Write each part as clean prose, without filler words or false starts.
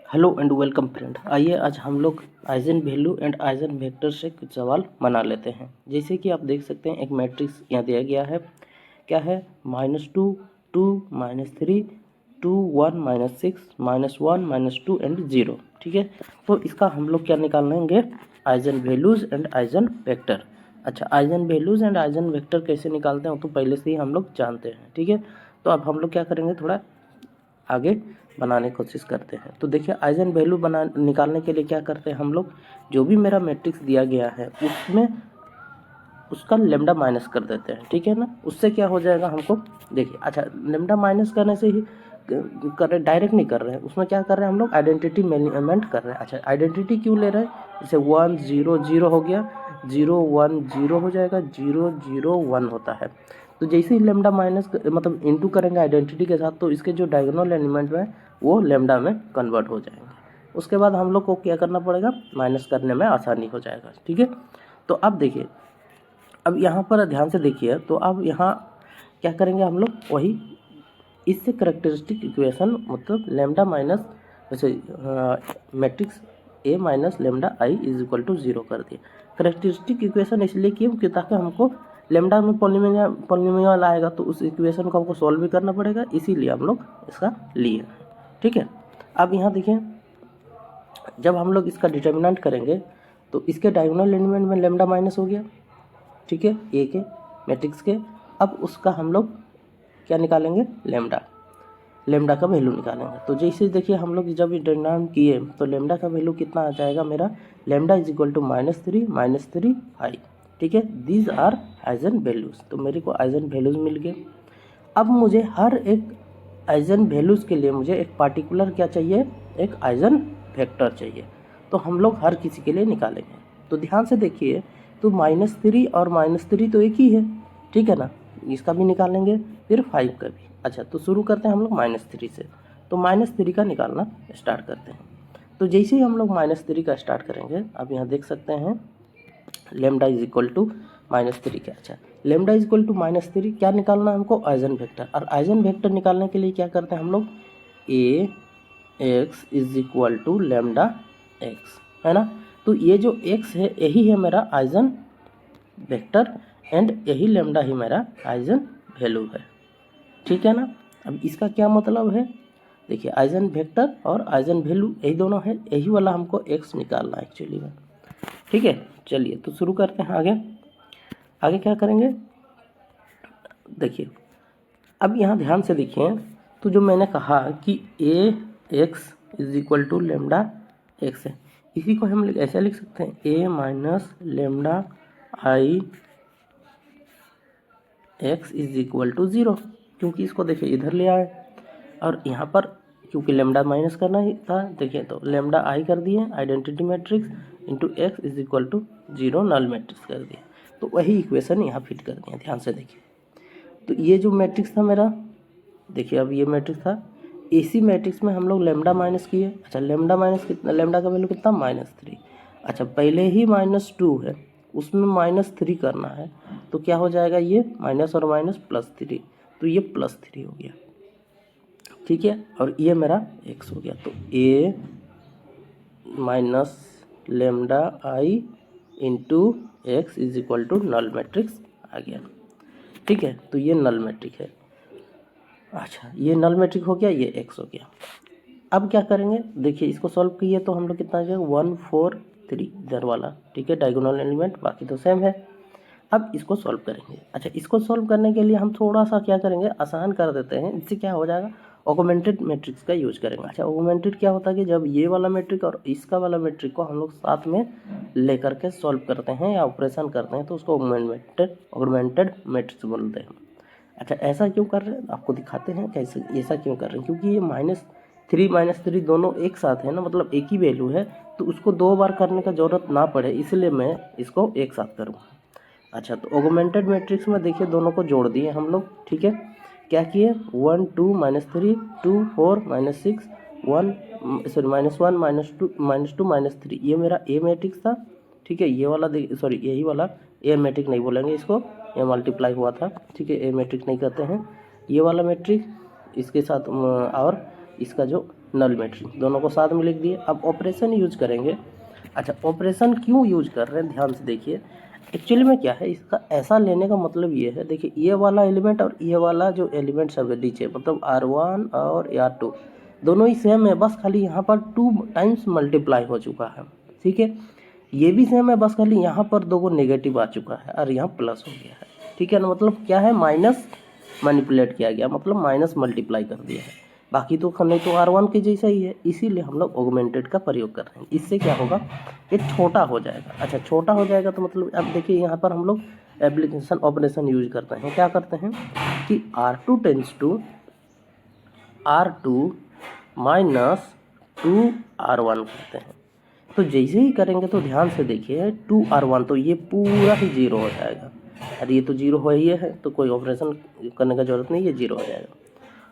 Hello and welcome friend. आइए आज हम लोग eigen value and eigen vector से कुछ सवाल बना लेते हैं। जैसे कि आप देख सकते हैं एक मैट्रिक्स यहाँ दिया गया है। क्या है? -2, 2, -3, 2, 1, -6, -1, -2 एंड 0। ठीक है, तो इसका हम लोग क्या निकालेंगे? Eigen values and eigen vector. अच्छा, eigen values and eigen vector कैसे निकालते हैं तो पहले से ही हम लोग जानते हैं। ठीक है, तो अब हम लोग क्या करेंगे, थोड़ा आगे बनाने की कोशिश करते हैं। तो देखिए, आइजन वैल्यू निकालने के लिए क्या करते हैं हम लोग, जो भी मेरा मैट्रिक्स दिया गया है उसमें उसका लेमडा माइनस कर देते हैं। ठीक है ना, उससे क्या हो जाएगा हमको, देखिए। अच्छा, लेमडा माइनस करने से ही कर रहे, डायरेक्ट नहीं कर रहे हैं, उसमें क्या कर रहे हैं हम लोग, आइडेंटिटी मेजरमेंट कर रहे हैं। अच्छा, आइडेंटिटी क्यों ले रहे हैं? जैसे 1 0 0 हो गया, 0 1 0 हो जाएगा, 0 0 1 होता है। तो जैसे ही लेमडा माइनस मतलब इंटू करेंगे आइडेंटिटी के साथ, तो इसके जो डायगोनल एलिमेंट है वो लेमडा में कन्वर्ट हो जाएंगे। उसके बाद हम लोग को क्या करना पड़ेगा, माइनस करने में आसानी हो जाएगा। ठीक है, तो अब देखिए, अब यहाँ पर ध्यान से देखिए, तो अब यहाँ क्या करेंगे हम लोग, वही इससे करेक्टरिस्टिक इक्वेशन मतलब लेमडा माइनस, वैसे matrix A minus lambda I is equal to 0 कर दिए। करेक्टरिस्टिक इक्वेशन इसलिए क्यों कि ताकि हमको लेमडा में पॉलिनोमियल आएगा, तो उस इक्वेशन को हमको सॉल्व भी करना पड़ेगा, इसीलिए हम लोग इसका लिए। ठीक है, अब यहाँ देखिए, जब हम लोग इसका डिटर्मिनेंट करेंगे तो इसके डायगोनल एलिमेंट में लेमडा माइनस हो गया। ठीक है, ए के मैट्रिक्स के। अब उसका हम लोग क्या निकालेंगे, लेमडा का वैल्यू निकालेंगे। तो जैसे देखिए, हम लोग जब डिटरमिनेंट किए तो लेमडा का वैल्यू कितना आ जाएगा मेरा, लेमडा इज इक्वल टू -3 5। ठीक है, दीज आर आइजन वैल्यूज़। तो मेरे को आइजन वैल्यूज़ मिल गए। अब मुझे हर एक आइजन वैल्यूज़ के लिए मुझे एक पार्टिकुलर क्या चाहिए, एक आइजन वेक्टर चाहिए। तो हम लोग हर किसी के लिए निकालेंगे। तो ध्यान से देखिए, तो -3 और -3 तो एक ही है। ठीक है ना, इसका भी निकालेंगे, फिर 5 का भी। अच्छा, तो शुरू करते हैं हम लोग -3 से। तो -3 का निकालना स्टार्ट करते हैं। तो जैसे ही हम लोग -3 का स्टार्ट करेंगे, आप यहाँ देख सकते हैं लेमडा इज इक्वल टू -3 का। अच्छा, लेमडा इज इक्वल टू -3 क्या निकालना है हमको, आइजन वेक्टर। और आइजन वेक्टर निकालने के लिए क्या करते हैं हम लोग, A x is equal to lambda x, है ना। तो ये जो एक्स है यही है मेरा आइजन वेक्टर एंड यही लेमडा ही मेरा आइजन वैल्यू है। ठीक है ना। अब इसका क्या मतलब है, देखिए, आइजन वेक्टर और आइजन वैल्यू यही दोनों है, यही वाला हमको एक्स निकालना है एक्चुअली में। ठीक है, चलिए तो शुरू करते हैं आगे। आगे क्या करेंगे, देखिए, अब यहाँ ध्यान से देखिए, तो जो मैंने कहा कि A x is equal to lambda x है, इसी को हम ऐसे लिख सकते हैं, A minus lambda I x is equal to 0, क्योंकि इसको देखिए इधर ले आए और यहाँ पर क्योंकि लेमडा माइनस करना ही था, देखिए तो लेमडा आई कर दिए identity matrix into x is equal to 0 null matrix कर दिए। तो वही इक्वेशन यहाँ फिट कर दिए। ध्यान से देखिए, तो ये जो मैट्रिक्स था मेरा, देखिए अब ये मैट्रिक्स था, इसी मैट्रिक्स में हम लोग लेमडा माइनस किए। अच्छा, लेमडा माइनस कितना, लेमडा का वैल्यू कितना, -3। अच्छा, पहले ही -2 है, उसमें -3 करना है, तो क्या हो जाएगा, ये माइनस और माइनस +3, तो ये +3 हो गया। ठीक है, और ये मेरा x हो गया। तो a minus lambda I into x is equal to null matrix आ गया। ठीक है, तो ये नल मैट्रिक है। अच्छा, ये नल मैट्रिक हो गया, ये x हो गया। अब क्या करेंगे, देखिए इसको सॉल्व किए तो हम लोग कितना आ जाएगा, 1 4 3 इधर वाला। ठीक है, डायगोनल एलिमेंट बाकी तो सेम है। अब इसको सॉल्व करेंगे। अच्छा, इसको सॉल्व करने के लिए हम थोड़ा सा क्या करेंगे, आसान कर देते हैं। इससे क्या हो जाएगा, ऑगमेंटेड मैट्रिक्स का यूज करेंगे। अच्छा, ऑगमेंटेड क्या होता है कि जब ये वाला मैट्रिक और इसका वाला मैट्रिक को हम लोग साथ में लेकर के सॉल्व करते हैं या ऑपरेशन करते हैं, तो उसको ऑगमेंटेड मैट्रिक्स बोलते हैं। अच्छा, ऐसा क्यों कर रहे हैं, आपको दिखाते हैं कैसे ऐसा क्यों कर रहे हैं। क्योंकि ये -3 -3 दोनों एक साथ है ना, मतलब एक ही वैल्यू है, तो उसको 2 बार करने का ज़रूरत ना पड़े, इसलिए मैं इसको एक साथ करूँगा। अच्छा, तो ऑगमेंटेड मैट्रिक्स में देखिए दोनों को जोड़ दिए हम लोग। ठीक है, क्या किए, 1 2 -3 2 4 -6 1 सॉरी -1 -2 -3, ये मेरा ए मैट्रिक्स था। ठीक है, ये वाला सॉरी यही वाला ए मैट्रिक्स नहीं बोलेंगे इसको, ये मल्टीप्लाई हुआ था। ठीक है, ए मैट्रिक्स नहीं कहते हैं, ये वाला मैट्रिक्स इसके साथ और इसका जो नल मैट्रिक्स, दोनों को साथ में लिख दिए। अब ऑपरेशन यूज करेंगे। अच्छा, ऑपरेशन क्यों यूज कर रहे हैं, ध्यान से देखिए। एक्चुअली में क्या है, इसका ऐसा लेने का मतलब ये है, देखिए ये वाला एलिमेंट और ये वाला जो एलिमेंट सब है नीचे, मतलब R1 और R2 दोनों ही सेम है, बस खाली यहाँ पर 2 टाइम्स मल्टीप्लाई हो चुका है। ठीक है, ये भी सेम है, बस खाली यहाँ पर 2 को नेगेटिव आ चुका है और यहाँ प्लस हो गया है। ठीक है ना, मतलब क्या है, माइनस मैनिपुलेट किया गया, मतलब माइनस मल्टीप्लाई कर दिया है। बाकी तो नहीं तो R1 के जैसा ही है, इसीलिए हम लोग ऑगमेंटेड का प्रयोग कर रहे हैं। इससे क्या होगा, ये छोटा हो जाएगा। अच्छा, छोटा हो जाएगा तो मतलब अब देखिए यहाँ पर हम लोग एप्लीकेशन ऑपरेशन यूज करते हैं। क्या करते हैं कि R2 tense to R2 minus 2R1 करते हैं। तो जैसे ही करेंगे तो ध्यान से देखिए, 2R1 तो ये पूरा ही जीरो हो जाएगा, अरे ये तो जीरो हो ही है, तो कोई ऑपरेशन करने का जरूरत नहीं, ये जीरो हो जाएगा।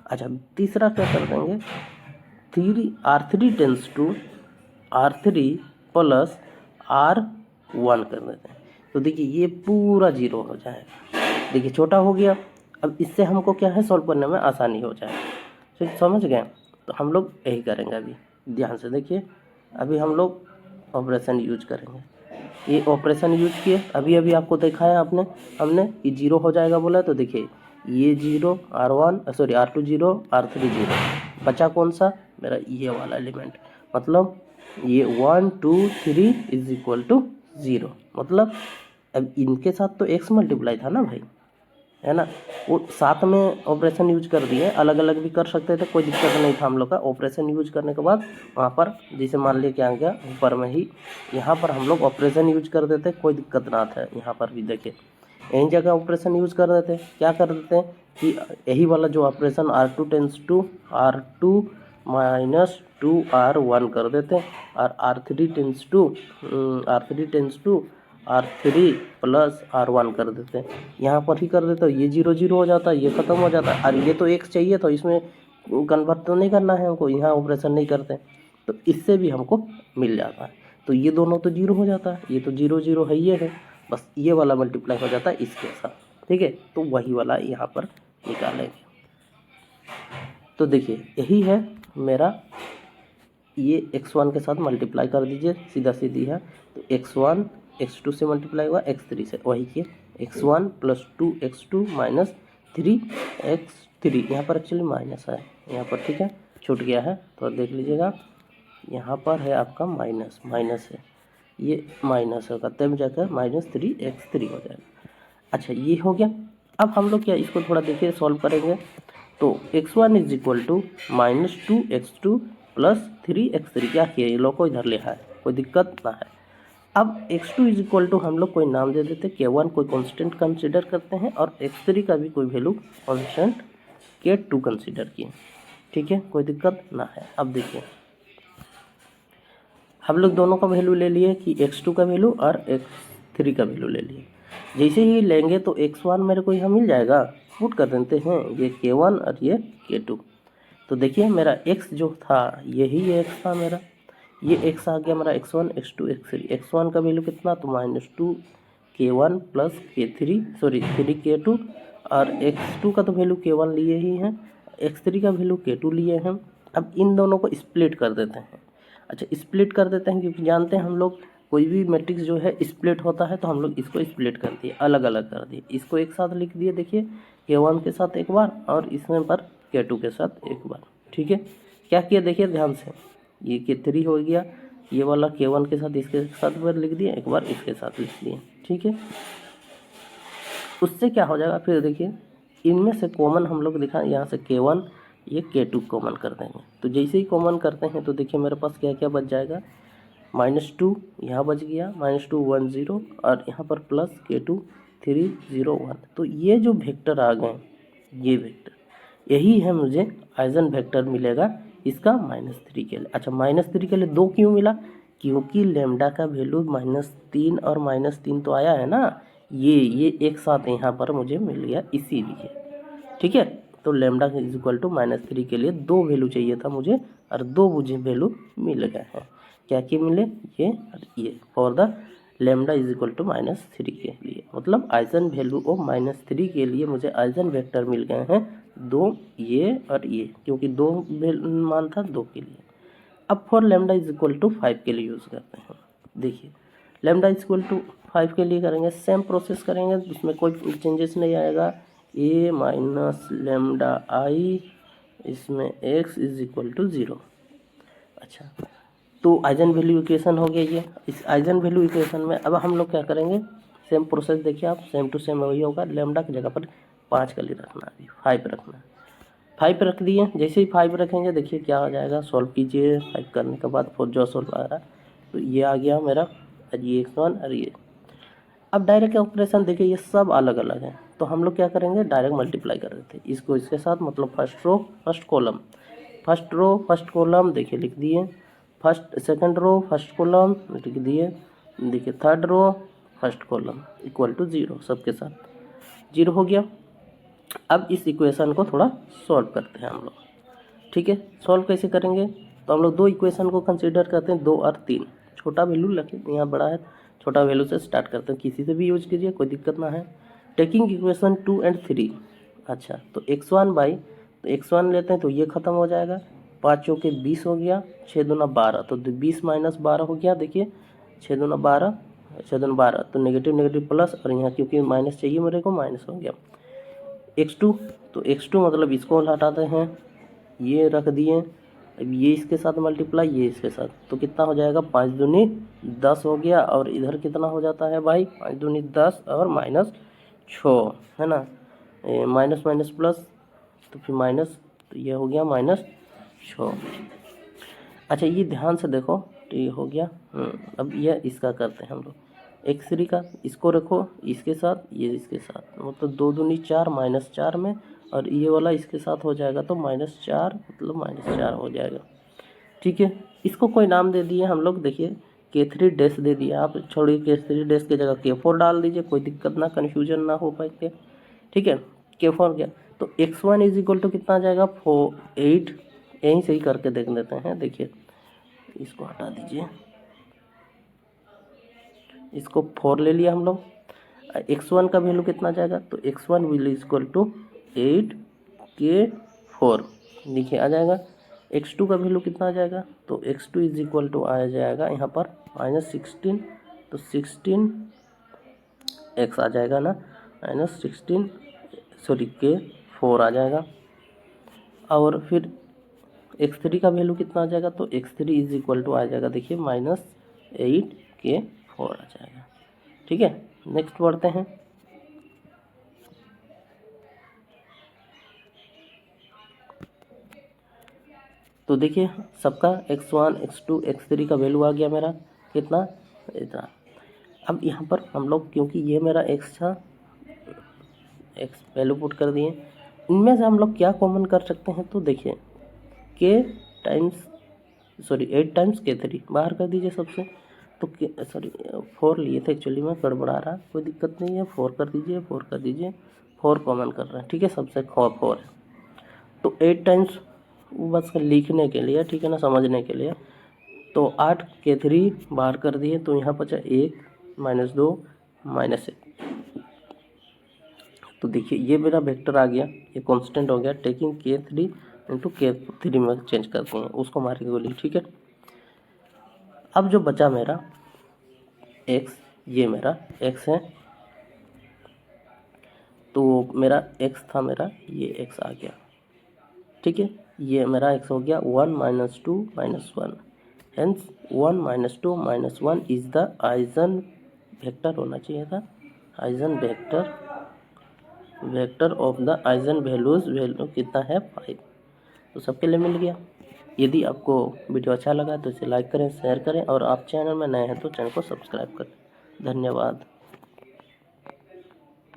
अच्छा, तीसरा क्या कर देंगे, R3 tense to R3 plus R1 कर देते हैं। तो देखिए ये पूरा जीरो हो जाएगा, देखिए छोटा हो गया। अब इससे हमको क्या है, सॉल्व करने में आसानी हो जाएगा। तो समझ गए, तो हम लोग यही करेंगे। अभी ध्यान से देखिए, अभी हम लोग ऑपरेशन यूज करेंगे। ये ऑपरेशन यूज किए, अभी अभी आपको दिखाया हमने कि जीरो हो जाएगा बोला, तो देखिए ये zero R2 zero R3 zero, बचा कौन सा, मेरा ये वाला एलिमेंट, मतलब ये 1 2 3 इज इक्वल टू 0। मतलब अब इनके साथ तो x मल्टीप्लाई था ना भाई, है ना, वो साथ में ऑपरेशन यूज कर दिए, अलग अलग भी कर सकते थे, कोई दिक्कत नहीं था हम लोग का। ऑपरेशन यूज करने के बाद वहाँ पर जैसे मान लिया क्या गया, ऊपर में ही यहाँ पर हम लोग ऑपरेशन यूज कर देते, कोई दिक्कत ना था। यहाँ पर भी देखिए यही जगह ऑपरेशन यूज कर देते, क्या कर देते हैं कि यही वाला जो operation R2 tense to R2 minus 2R1 कर देते हैं, और R3 tense to R3 plus R1 कर देते हैं। यहाँ पर ही कर देते हो, ये जीरो जीरो हो जाता है, ये ख़त्म हो जाता है, और ये तो एक चाहिए, तो इसमें कन्वर्ट तो नहीं करना है हमको, यहाँ ऑपरेशन नहीं करते, तो इससे भी हमको मिल जाता है। तो ये दोनों तो जीरो हो जाता है, ये तो जीरो जीरो है, ये है, बस ये वाला मल्टीप्लाई हो जाता है इसके साथ। ठीक है, तो वही वाला यहाँ पर निकालेंगे। तो देखिए यही है मेरा, ये x1 के साथ मल्टीप्लाई कर दीजिए, सीधा सीधी है, तो x1 x2 से मल्टीप्लाई हुआ x3 से, वही किए x1 plus 2x2 minus 3x3, यहाँ पर एक्चुअली माइनस है यहाँ पर, ठीक है, छूट गया है तो देख लीजिएगा, यहाँ पर है आपका माइनस है, ये माइनस होगा तब जाकर -3x3 हो जाएगा। अच्छा, ये हो गया। अब हम लोग क्या इसको थोड़ा देखिए सॉल्व करेंगे, तो x1 is equal to -2x2 plus 3x3, क्या किया, ये लोग को इधर लिखा है, कोई दिक्कत ना है। अब x2 इज इक्वल टू हम लोग कोई नाम दे देते, k1 कोई कांस्टेंट कंसीडर करते हैं, और x3 का भी कोई वैल्यू कांस्टेंट k2 कंसीडर किए। ठीक है, कोई दिक्कत ना है। अब देखिए हम लोग दोनों का वैल्यू ले लिए कि x2 का वैल्यू और x3 का वैल्यू ले लिए। जैसे ही लेंगे तो x1 मेरे को यहाँ मिल जाएगा, पुट कर देते हैं, ये k1 और ये k2। तो देखिए मेरा x जो था यही x था मेरा, ये x आ गया मेरा x1 x2 x3। x1 का वैल्यू कितना, तो -2 k1 प्लस k3 3k2, और x2 का तो वैल्यू k1 लिए ही हैं, x3 का वैल्यू k2 लिए हैं। अब इन दोनों को स्प्लिट कर देते हैं। अच्छा, स्प्लिट कर देते हैं क्योंकि जानते हैं हम लोग कोई भी मैट्रिक्स जो है स्प्लिट होता है, तो हम लोग इसको स्प्लिट कर दिए, अलग अलग कर दिए, इसको एक साथ लिख दिए, देखिए k1 के साथ एक बार और इसमें पर k2 के साथ एक बार। ठीक है, क्या किया देखिए ध्यान से, ये k3 हो गया, ये वाला k1 के साथ इसके साथ बार लिख दिए, एक बार इसके साथ लिख दिए। ठीक है, उससे क्या हो जाएगा, फिर देखिए इनमें से कॉमन हम लोग दिखा, यहाँ से k1 ये k2 कॉमन कर देंगे, तो जैसे ही कॉमन करते हैं तो देखिए मेरे पास क्या क्या बच जाएगा, -2 यहाँ बच गया, -2 1 0, और यहाँ पर प्लस k2 3 0 1। तो ये जो वेक्टर आ गए, ये वेक्टर यही है, मुझे आइजन वेक्टर मिलेगा इसका -3 के लिए। अच्छा, -3 के लिए 2 क्यों मिला, क्योंकि लेमडा का वैल्यू -3 और -3 तो आया है ना, ये एक साथ यहाँ पर मुझे मिल गया इसीलिए। ठीक है, तो लेमडा इज इक्वल टू -3 के लिए 2 वैल्यू चाहिए था मुझे, और 2 मुझे वैल्यू मिल गए हैं। क्या क्या मिले, ये और ये, for the lambda is equal to -3 के लिए, मतलब आइजन वैल्यू ऑफ -3 के लिए मुझे आइजन वेक्टर मिल गए हैं 2 ये और ये, क्योंकि 2 मान था 2 के लिए। अब for lambda is equal to 5 के लिए यूज़ करते हैं। देखिए लैम्डा इज इक्वल टू 5 के लिए करेंगे, सेम प्रोसेस करेंगे, उसमें कोई चेंजेस नहीं आएगा। ए माइनस लैम्डा आई, इसमें x इज इक्वल टू 0। अच्छा, तो आइजन वैल्यू इक्वेशन हो गया ये। इस आइजन वैल्यू इक्वेशन में अब हम लोग क्या करेंगे, सेम प्रोसेस देखिए आप, सेम टू सेम वही होगा। लैम्डा की जगह पर 5 का लिए रखना है, 5 रखना है। 5 रख दिए, जैसे ही 5 रखेंगे देखिए क्या आ जाएगा, सॉल्व कीजिए। 5 करने के बाद फोर जो सॉल्व आ रहा है, तो ये आ गया मेरा, और ये x1 और ये। अब डायरेक्ट ऑपरेशन देखिए, ये सब अलग अलग है, तो हम लोग क्या करेंगे, डायरेक्ट मल्टीप्लाई कर देते हैं इसको इसके साथ, मतलब first row first column, first row first column देखिए लिख दिए, first second row first column लिख दिए, देखिए third row first column equal to 0, सबके साथ 0 हो गया। अब इस इक्वेशन को थोड़ा सॉल्व करते हैं हम लोग, ठीक है। सॉल्व कैसे करेंगे, तो हम लोग 2 इक्वेशन को कंसीडर करते हैं, 2 और 3। छोटा वैल्यू लगे, यहाँ बड़ा है, छोटा वैल्यू से स्टार्ट करते हैं, किसी से भी यूज कीजिए, कोई दिक्कत ना है। टेकिंग इक्वेशन 2 और 3, अच्छा तो x1 बाई, तो x1 लेते हैं तो ये खत्म हो जाएगा, 5 चौके 20 हो गया, 6 दूना 12, तो 20 माइनस 12 हो गया, देखिए 6 दूना 12, 6 दूना 12, तो नेगेटिव नेगेटिव प्लस, और यहाँ क्योंकि माइनस चाहिए मेरे को, माइनस हो गया। x2, तो x2 मतलब इसको हटाते हैं, ये रख दिए, अब ये इसके साथ मल्टीप्लाई, ये इसके साथ, तो कितना हो जाएगा, 5 दूनी 10 हो गया, और इधर कितना हो जाता है भाई, 5 दूनी 10 और माइनस 6 है ना, माइनस माइनस प्लस, तो फिर माइनस, तो ये हो गया माइनस 6। अच्छा ये ध्यान से देखो, तो ये हो गया। अब ये इसका करते हैं हम लोग, x3 का, इसको रखो इसके साथ, ये इसके साथ, मतलब 2 दूनी 4 माइनस 4 में, और ये वाला इसके साथ हो जाएगा, तो -4 मतलब -4 हो जाएगा, ठीक है। इसको कोई नाम दे दिए हम लोग, देखिए K3 डैश दे दिया, आप छोड़िए K3 डैश की जगह K4 डाल दीजिए, कोई दिक्कत ना, कन्फ्यूजन ना हो पाए, ठीक है। K4 गया, तो x1 इज इक्वल टू कितना आ जाएगा, 8, यहीं से ही करके देख लेते हैं, देखिए इसको हटा दीजिए, इसको 4 ले लिया हम लोग, x1 का वैल्यू कितना जाएगा, तो x1 will equal to 8K4, देखिए आ जाएगा। x2 का वैल्यू कितना आ जाएगा, तो x2 इज इक्वल टू आ जाएगा यहाँ पर -16, तो 16x आ जाएगा ना, -16 सॉरी K4 आ जाएगा। और फिर x3 का वैल्यू कितना आ जाएगा, तो x3 इज इक्वल टू आ जाएगा, देखिए -8K4 आ जाएगा, ठीक है। नेक्स्ट बढ़ते हैं, तो देखिए सबका x1 x2 x3 का वैल्यू आ गया मेरा, कितना, इतना। अब यहाँ पर हम लोग, क्योंकि ये मेरा x था, x वैल्यू पुट कर दिए, इनमें से हम लोग क्या कॉमन कर सकते हैं, तो देखिए k टाइम्स 8 टाइम्स K3 बाहर कर दीजिए सबसे, तो 4 लिए थे एक्चुअली, में गड़बड़ा रहा, कोई दिक्कत नहीं है, 4 कर दीजिए, 4 कर दीजिए, 4 कॉमन कर रहे हैं, ठीक है, सबसे 4 है, तो 8 टाइम्स बस लिखने के लिए, ठीक है ना, समझने के लिए, तो 8 K3 बाहर कर दिए, तो यहाँ बचा 1 -2 -1, तो देखिए ये मेरा वेक्टर आ गया, ये कांस्टेंट हो गया, टेकिंग K3 इंटू K3 में चेंज करते हैं, उसको मार के गोली, ठीक है। अब जो बचा मेरा x, ये मेरा x है, तो मेरा x था, मेरा ये x आ गया, ठीक है, ये मेरा x हो गया 1 - 2 - 1, hence 1 - 2 - 1 is the eigen vector होना चाहिए था, eigen vector of the eigen values, value कितना है 5, तो सबके लिए मिल गया। यदि आपको वीडियो अच्छा लगा तो इसे लाइक करें, शेयर करें, और आप चैनल में नए हैं तो चैनल को सब्सक्राइब करें। धन्यवाद।